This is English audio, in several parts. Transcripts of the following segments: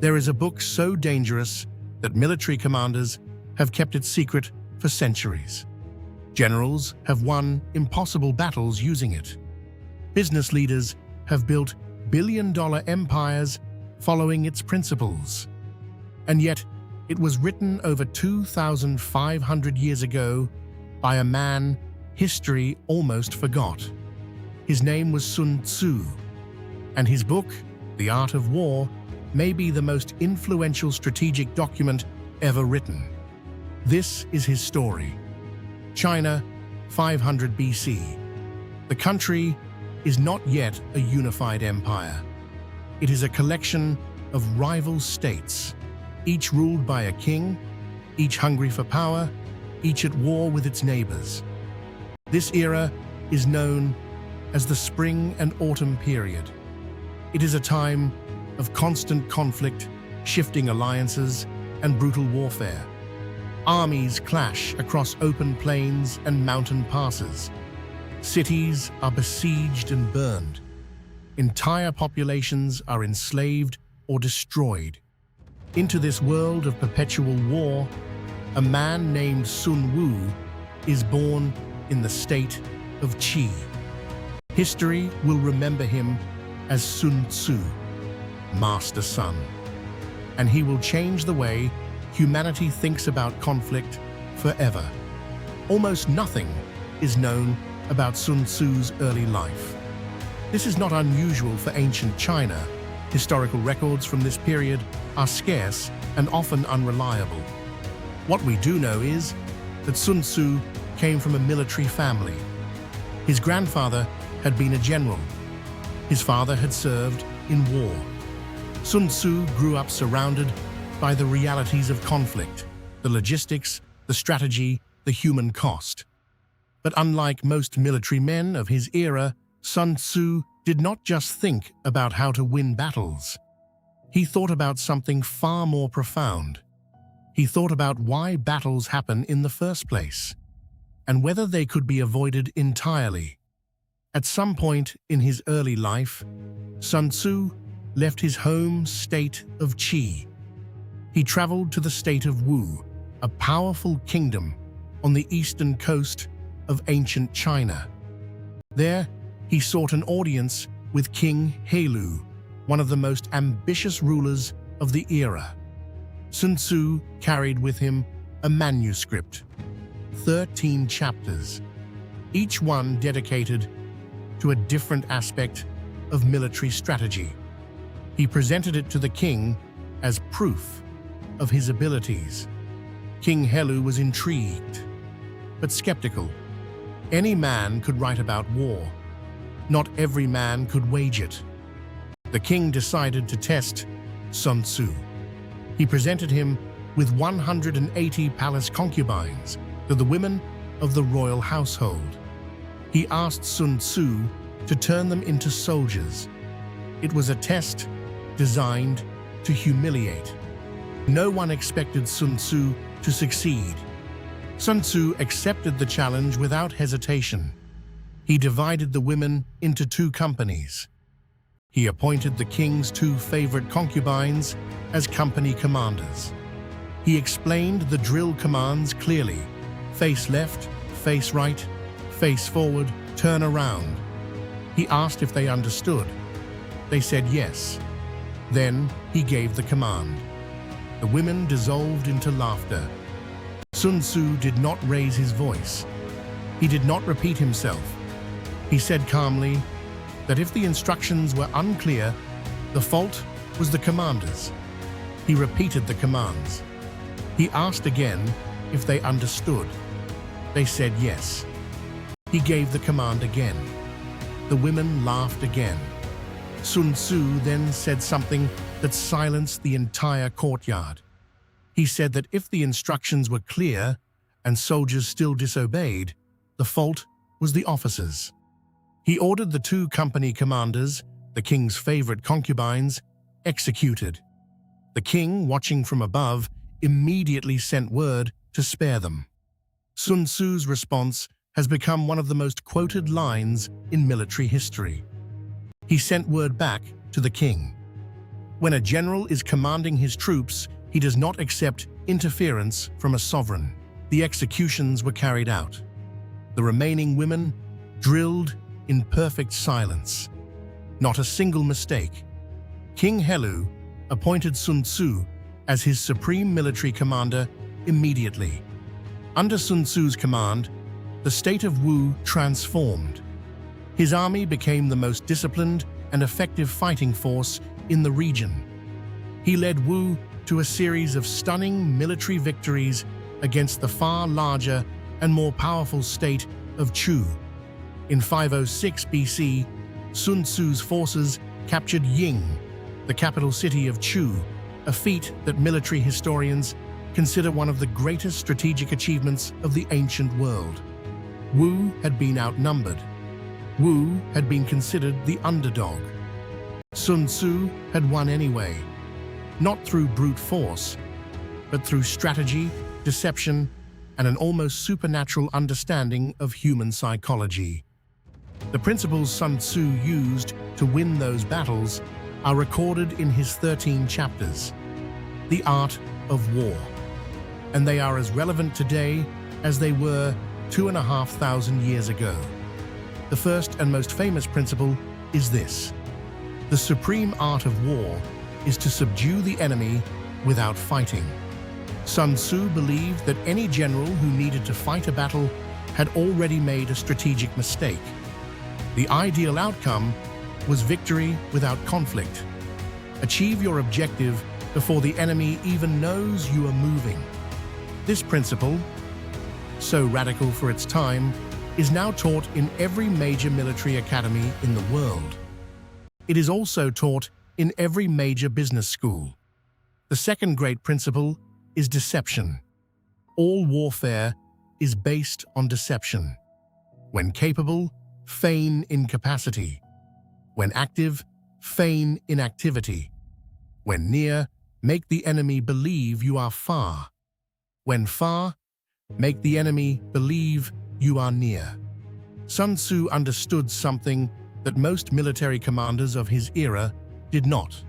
There is a book so dangerous that military commanders have kept it secret for centuries. Generals have won impossible battles using it. Business leaders have built billion-dollar empires following its principles. And yet, it was written over 2,500 years ago by a man history almost forgot. His name was Sun Tzu, and his book, The Art of War, may be the most influential strategic document ever written. This is his story. China, 500 BC. The country is not yet a unified empire. It is a collection of rival states, each ruled by a king, each hungry for power, each at war with its neighbors. This era is known as the Spring and Autumn period. It is a time of constant conflict, shifting alliances, and brutal warfare. Armies clash across open plains and mountain passes. Cities are besieged and burned. Entire populations are enslaved or destroyed. Into this world of perpetual war, a man named Sun Tzu is born in the state of Qi. History will remember him as Sun Tzu, Master Sun, and he will change the way humanity thinks about conflict forever. Almost nothing is known about Sun Tzu's early life. This is not unusual for ancient China. Historical records from this period are scarce and often unreliable. What we do know is that Sun Tzu came from a military family. His grandfather had been a general. His father had served in war. Sun Tzu grew up surrounded by the realities of conflict, the logistics, the strategy, the human cost. But unlike most military men of his era, Sun Tzu did not just think about how to win battles. He thought about something far more profound. He thought about why battles happen in the first place, and whether they could be avoided entirely. At some point in his early life, Sun Tzu left his home state of Qi. He traveled to the state of Wu, a powerful kingdom on the eastern coast of ancient China. There, he sought an audience with King Heilu, one of the most ambitious rulers of the era. Sun Tzu carried with him a manuscript, 13 chapters, each one dedicated to a different aspect of military strategy. He presented it to the king as proof of his abilities. King Heilu was intrigued, but skeptical. Any man could write about war. Not every man could wage it. The king decided to test Sun Tzu. He presented him with 180 palace concubines, the women of the royal household. He asked Sun Tzu to turn them into soldiers. It was a test designed to humiliate. No one expected Sun Tzu to succeed. Sun Tzu accepted the challenge without hesitation. He divided the women into two companies. He appointed the king's two favorite concubines as company commanders. He explained the drill commands clearly: face left, face right, face forward, turn around. He asked if they understood. They said yes. Then he gave the command. The women dissolved into laughter. Sun Tzu did not raise his voice. He did not repeat himself. He said calmly that if the instructions were unclear, the fault was the commander's. He repeated the commands. He asked again if they understood. They said yes. He gave the command again. The women laughed again. Sun Tzu then said something that silenced the entire courtyard. He said that if the instructions were clear and soldiers still disobeyed, the fault was the officers. He ordered the two company commanders, the king's favorite concubines, executed. The king, watching from above, immediately sent word to spare them. Sun Tzu's response has become one of the most quoted lines in military history. He sent word back to the king: When a general is commanding his troops, he does not accept interference from a sovereign. The executions were carried out. The remaining women drilled in perfect silence. Not a single mistake. King Helu appointed Sun Tzu as his supreme military commander immediately. Under Sun Tzu's command, the state of Wu transformed. His army became the most disciplined and effective fighting force in the region. He led Wu to a series of stunning military victories against the far larger and more powerful state of Chu. In 506 BC, Sun Tzu's forces captured Ying, the capital city of Chu, a feat that military historians consider one of the greatest strategic achievements of the ancient world. Wu had been outnumbered. Wu had been considered the underdog. Sun Tzu had won anyway, not through brute force, but through strategy, deception, and an almost supernatural understanding of human psychology. The principles Sun Tzu used to win those battles are recorded in his 13 chapters, The Art of War, and they are as relevant today as they were 2,500 years ago. The first and most famous principle is this: the supreme art of war is to subdue the enemy without fighting. Sun Tzu believed that any general who needed to fight a battle had already made a strategic mistake. The ideal outcome was victory without conflict. Achieve your objective before the enemy even knows you are moving. This principle, so radical for its time, is now taught in every major military academy in the world. It is also taught in every major business school. The second great principle is deception. All warfare is based on deception. When capable, feign incapacity. When active, feign inactivity. When near, make the enemy believe you are far. When far, make the enemy believe you are near. Sun Tzu understood something that most military commanders of his era did not.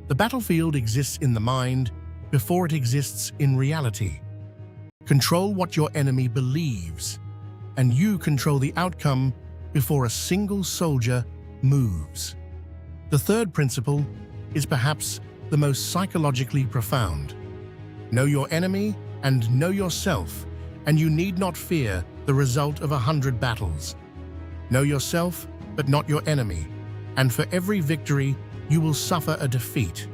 The battlefield exists in the mind before it exists in reality. Control what your enemy believes, and you control the outcome before a single soldier moves. The third principle is perhaps the most psychologically profound. Know your enemy and know yourself, and you need not fear the result of 100 battles. Know yourself, but not your enemy, and for every victory you will suffer a defeat.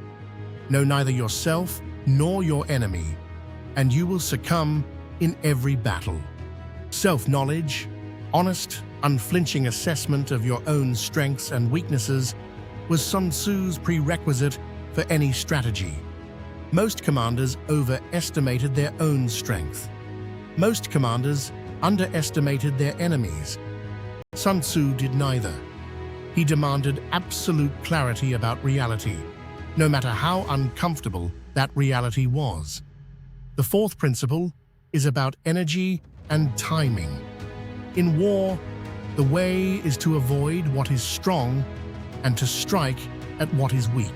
Know neither yourself nor your enemy, and you will succumb in every battle. Self-knowledge, honest, unflinching assessment of your own strengths and weaknesses was Sun Tzu's prerequisite for any strategy. Most commanders overestimated their own strength. Most commanders underestimated their enemies. Sun Tzu did neither. He demanded absolute clarity about reality, no matter how uncomfortable that reality was. The fourth principle is about energy and timing. In war, the way is to avoid what is strong and to strike at what is weak.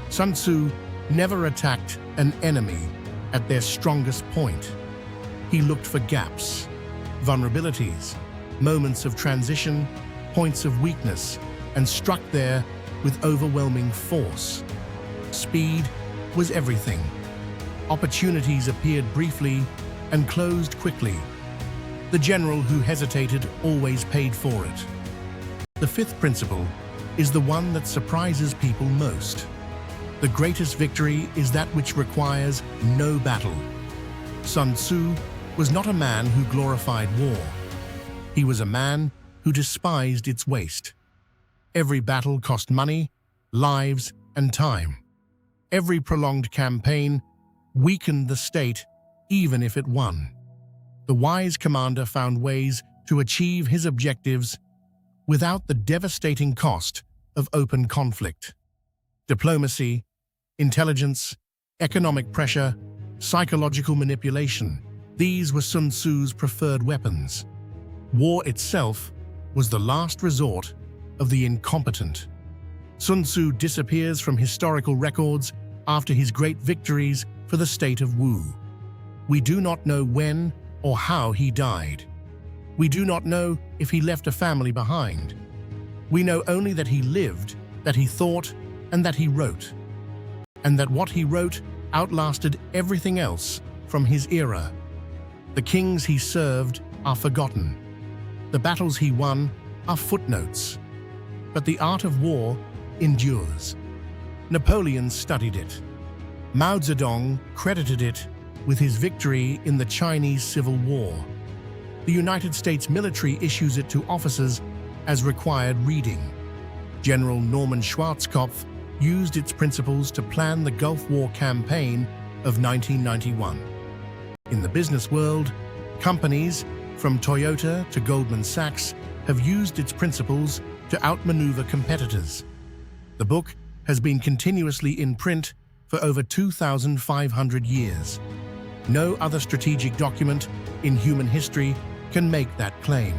Sun Tzu never attacked an enemy at their strongest point. He looked for gaps, vulnerabilities, moments of transition, points of weakness, and struck there with overwhelming force. Speed was everything. Opportunities appeared briefly and closed quickly. The general who hesitated always paid for it. The fifth principle is the one that surprises people most. The greatest victory is that which requires no battle. Sun Tzu was not a man who glorified war. He was a man who despised its waste. Every battle cost money, lives, and time. Every prolonged campaign weakened the state, even if it won. The wise commander found ways to achieve his objectives without the devastating cost of open conflict. Diplomacy, intelligence, economic pressure, psychological manipulation, these were Sun Tzu's preferred weapons. War itself was the last resort of the incompetent. Sun Tzu disappears from historical records after his great victories for the state of Wu. We do not know when or how he died. We do not know if he left a family behind. We know only that he lived, that he thought, and that he wrote. And that what he wrote outlasted everything else from his era. The kings he served are forgotten. The battles he won are footnotes. But the art of war endures. Napoleon studied it. Mao Zedong credited it with his victory in the Chinese Civil War. The United States military issues it to officers as required reading. General Norman Schwarzkopf used its principles to plan the Gulf War campaign of 1991. In the business world, companies from Toyota to Goldman Sachs have used its principles to outmaneuver competitors. The book has been continuously in print for over 2,500 years. No other strategic document in human history can make that claim.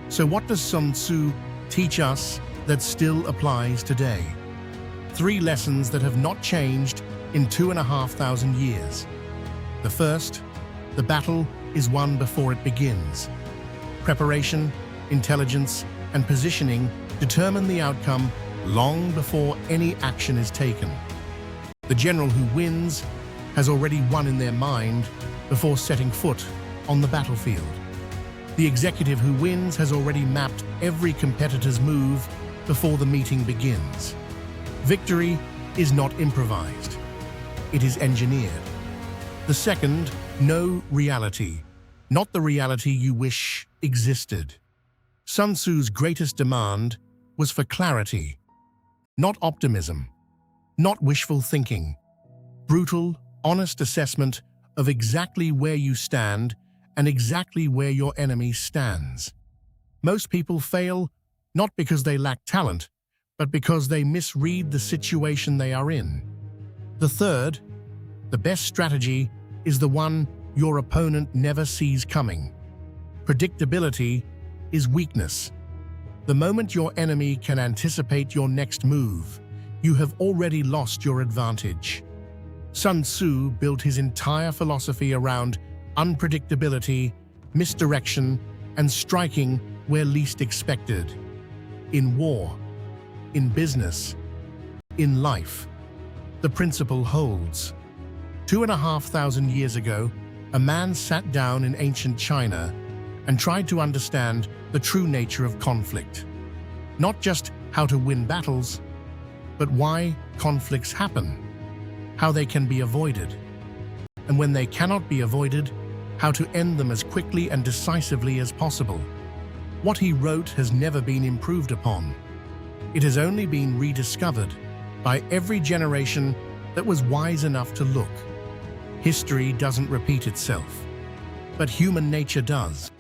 So what does Sun Tzu teach us that still applies today? 3 lessons that have not changed in 2,500 years. The first, the battle is won before it begins. Preparation, intelligence, and positioning determine the outcome long before any action is taken. The general who wins has already won in their mind before setting foot on the battlefield. The executive who wins has already mapped every competitor's move before the meeting begins. Victory is not improvised. It is engineered. The second, know reality, not the reality you wish existed. Sun Tzu's greatest demand was for clarity, not optimism, not wishful thinking. Brutal, honest assessment of exactly where you stand and exactly where your enemy stands. Most people fail not because they lack talent, but because they misread the situation they are in. The third, the best strategy is the one your opponent never sees coming. Predictability is weakness. The moment your enemy can anticipate your next move, you have already lost your advantage. Sun Tzu built his entire philosophy around unpredictability, misdirection, and striking where least expected. In war, in business, in life, the principle holds. 2,500 years ago, a man sat down in ancient China and tried to understand the true nature of conflict. Not just how to win battles, but why conflicts happen, how they can be avoided, and when they cannot be avoided, how to end them as quickly and decisively as possible. What he wrote has never been improved upon. It has only been rediscovered by every generation that was wise enough to look. History doesn't repeat itself, but human nature does.